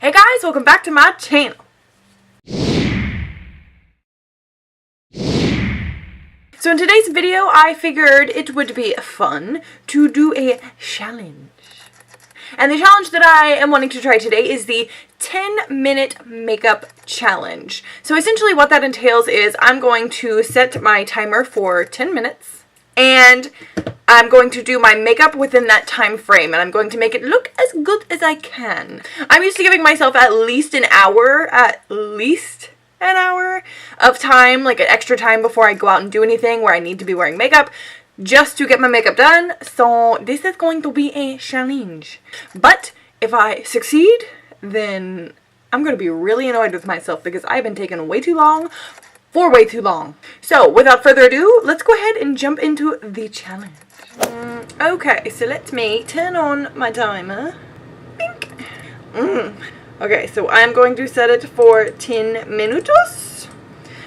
Hey guys, welcome back to my channel. So in today's video, I figured it would be fun to do a challenge. And the challenge that I am wanting to try today is the 10-minute makeup challenge. So essentially what that entails is I'm going to set my timer for 10 minutes and I'm going to do my makeup within that time frame, and I'm going to make it look as good as I can. I'm used to giving myself at least an hour of time, like an extra time before I go out and do anything where I need to be wearing makeup, just to get my makeup done. So this is going to be a challenge. But if I succeed, then I'm going to be really annoyed with myself because I've been taking way too long for way too long. So without further ado, let's go ahead and jump into the challenge. Okay, so let me turn on my timer. Bink. Okay, so I'm going to set it for 10 minutos.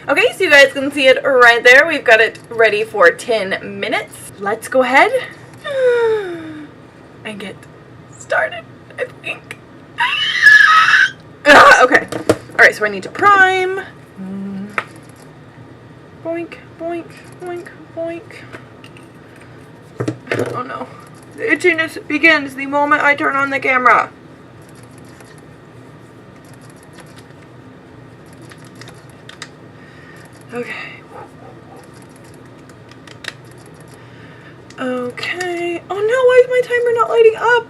Okay, so you guys can see it right there. We've got it ready for 10 minutes. Let's go ahead and get started, I think. Okay. Alright, so I need to prime. Boink, boink, boink, boink. Oh no. The itchiness begins the moment I turn on the camera. Okay. Okay. Oh no, why is my timer not lighting up?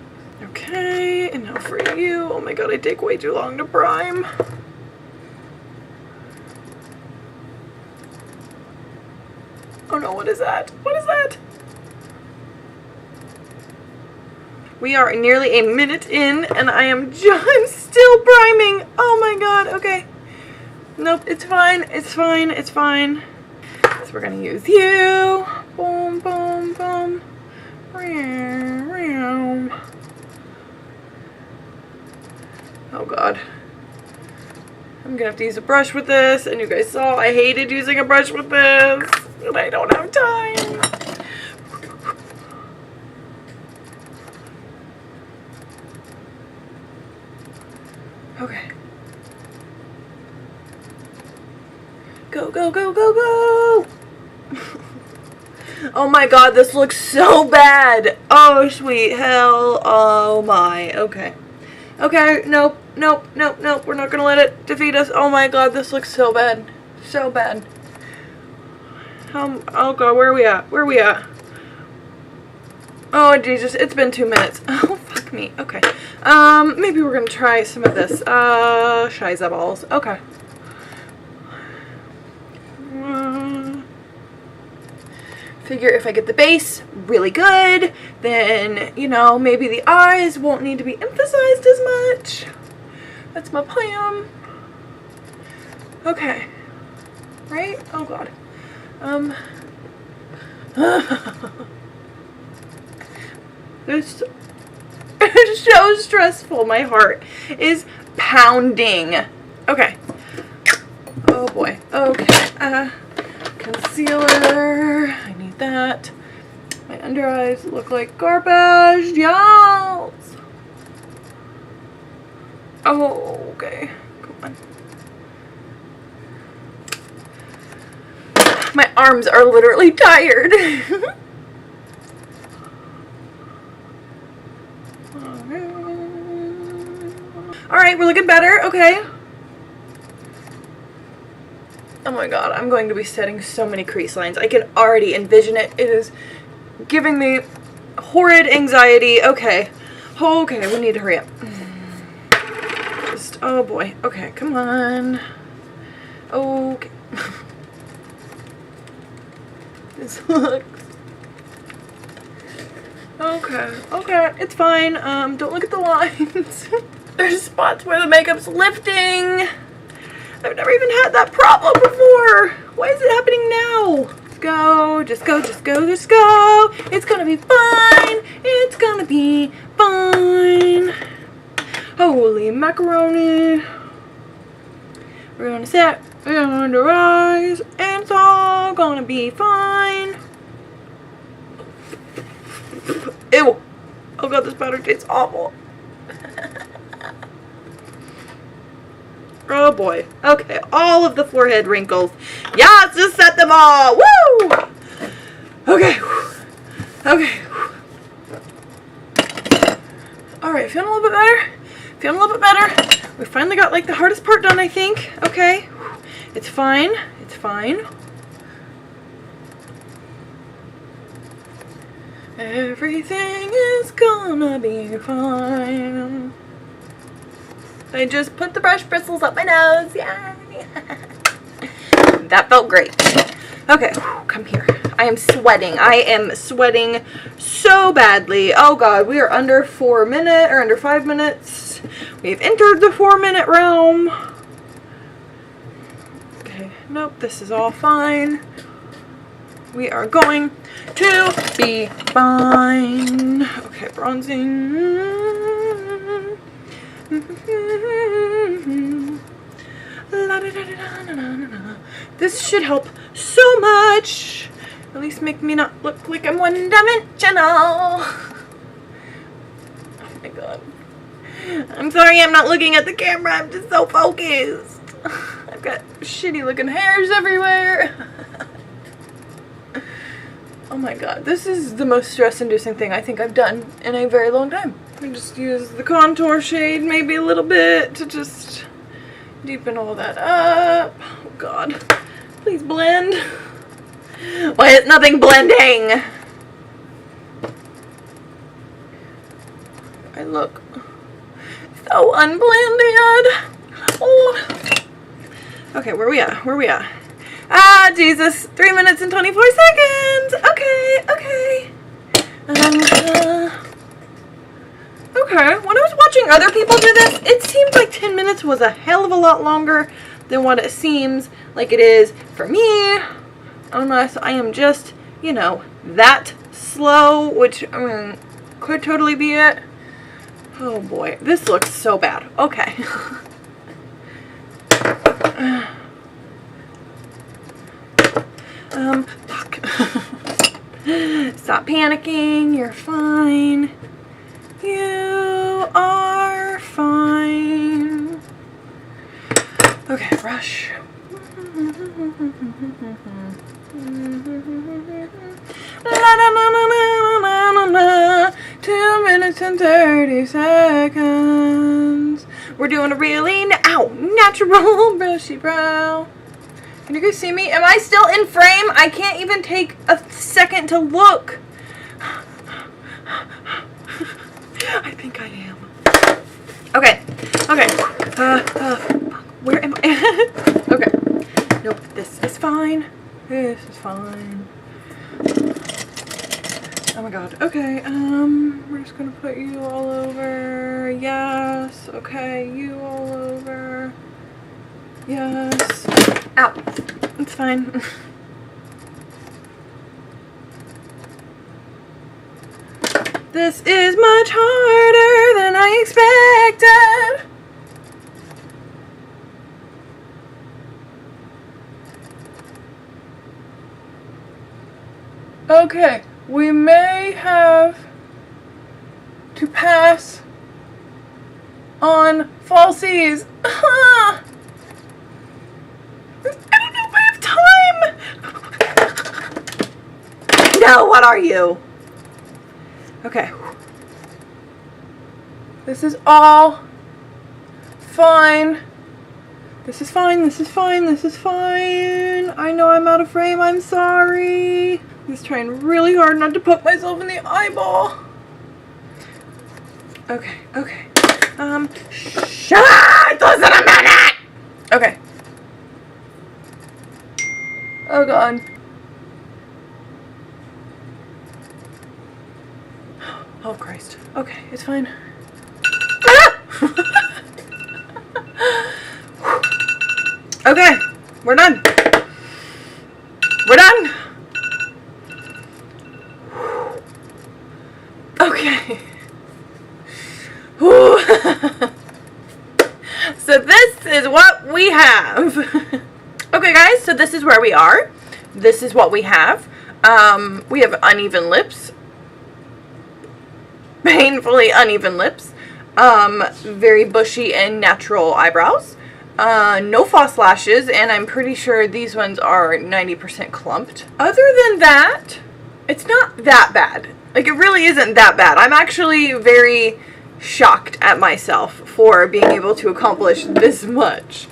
Okay, and now for you. Oh my god, I take way too long to prime. Oh no, what is that? What is that? We are nearly a minute in and I'm still priming. Oh my god, okay. Nope, it's fine, it's fine, it's fine. So we're gonna use you. Boom, boom, boom. Oh god. I'm gonna have to use a brush with this, and you guys saw I hated using a brush with this, and I don't have time. Okay. Go, go, go, go, go! Oh my god, this looks so bad! Oh, sweet hell. Oh my. Okay. Okay, nope, nope, nope, nope. We're not gonna let it defeat us. Oh my god, this looks so bad. So bad. Oh god, where are we at? Where are we at? Oh Jesus, it's been 2 minutes. Oh fuck me. Okay. Maybe we're gonna try some of this. Shiza balls. Okay. Figure if I get the base really good, then, you know, maybe the eyes won't need to be emphasized as much. That's my plan. Okay. Right? Oh god. This is so stressful. My heart is pounding. Okay. Oh boy. Okay. Concealer. I need that. My under eyes look like garbage. Y'all. Oh, okay. Come on. My arms are literally tired. Alright, we're looking better. Okay. Oh my god, I'm going to be setting so many crease lines. I can already envision it. It is giving me horrid anxiety. Okay. Okay, we need to hurry up. Just, oh boy. Okay, come on. Okay. This looks... Okay, okay, it's fine. Don't look at the lines. There's spots where the makeup's lifting. I've never even had that problem before. Why is it happening now? Just go, just go, just go, just go. It's gonna be fine. It's gonna be fine. Holy macaroni. We're gonna set it under eyes, and it's all gonna be fine. Ew. Oh god, this powder tastes awful. Oh boy. Okay, all of the forehead wrinkles. Yes, just set them all. Woo! Okay. Okay. Alright, feeling a little bit better. Feeling a little bit better. We finally got like the hardest part done, I think. Okay. It's fine. It's fine. Everything is gonna be fine. I just put the brush bristles up my nose. Yeah. That felt great. Okay, come here. I am sweating. I am sweating so badly. Oh god, we are under 4 minutes or under 5 minutes. We've entered the 4-minute realm. Okay, nope, this is all fine. We are going to be fine. Okay, bronzing. This should help so much. At least make me not look like I'm one-dimensional. Oh my god. I'm sorry I'm not looking at the camera. I'm just so focused. I've got shitty looking hairs everywhere. Oh my god. This is the most stress-inducing thing I think I've done in a very long time. I just use the contour shade maybe a little bit to just deepen all that up. Oh god. Please blend. Why is nothing blending? I look so unblended. Oh. Okay, where we at? Where we at? Ah, Jesus. 3 minutes and 24 seconds. Okay, okay. Okay, when I was watching other people do this, it seemed like 10 minutes was a hell of a lot longer than what it seems like it is for me. Unless I am just, you know, that slow, which, I mean, could totally be it. Oh boy, this looks so bad. Okay. Fuck. Stop panicking, you're fine. You are fine. Okay, brush. La, la, la, la, la, la, la. 2 minutes and 30 seconds. We're doing a really natural brushy brow. Can you guys see me? Am I still in frame? I can't even take a second to look. I think I am. Okay. Okay. Where am I? Okay. Nope. This is fine. This is fine. Oh my god. Okay. We're just gonna put you all over. Yes. Okay. You all over. Yes. Ow. It's fine. This is much harder than I expected. Okay, we may have to pass on falsies. I don't know if I have time. No, what are you? Okay. This is all fine. This is fine. This is fine. This is fine. I know I'm out of frame. I'm sorry. I'm just trying really hard not to poke myself in the eyeball. Okay. Okay. Shut! Listen a minute! Okay. Oh god. Oh Christ. Okay, it's fine. Okay, we're done. We're done. Okay. So this is what we have. Okay guys, so this is where we are. This is what we have. We have uneven lips. Painfully uneven lips. Very bushy and natural eyebrows. No false lashes, and I'm pretty sure these ones are 90% clumped. Other than that, it's not that bad. Like, it really isn't that bad. I'm actually very shocked at myself for being able to accomplish this much.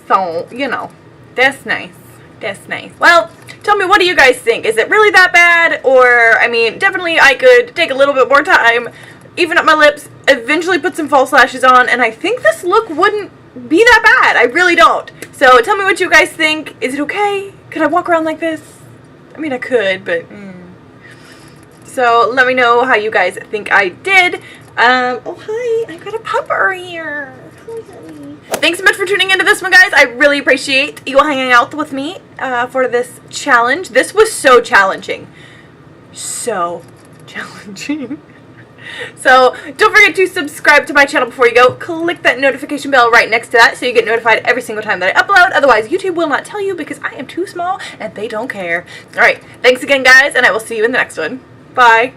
So, you know, that's nice. That's nice. Well, tell me, what do you guys think? Is it really that bad? Or, I mean, definitely I could take a little bit more time, even up my lips, eventually put some false lashes on, and I think this look wouldn't be that bad. I really don't. So tell me what you guys think. Is it okay? Could I walk around like this? I mean, I could, but So let me know how you guys think I did. Oh hi, I've got a pupper here. Hi, honey. Thanks so much for tuning into this one, guys. I really appreciate you hanging out with me for this challenge. This was so challenging. So challenging. So don't forget to subscribe to my channel before you go. Click that notification bell right next to that so you get notified every single time that I upload. Otherwise, YouTube will not tell you because I am too small and they don't care. Alright, thanks again, guys, and I will see you in the next one. Bye.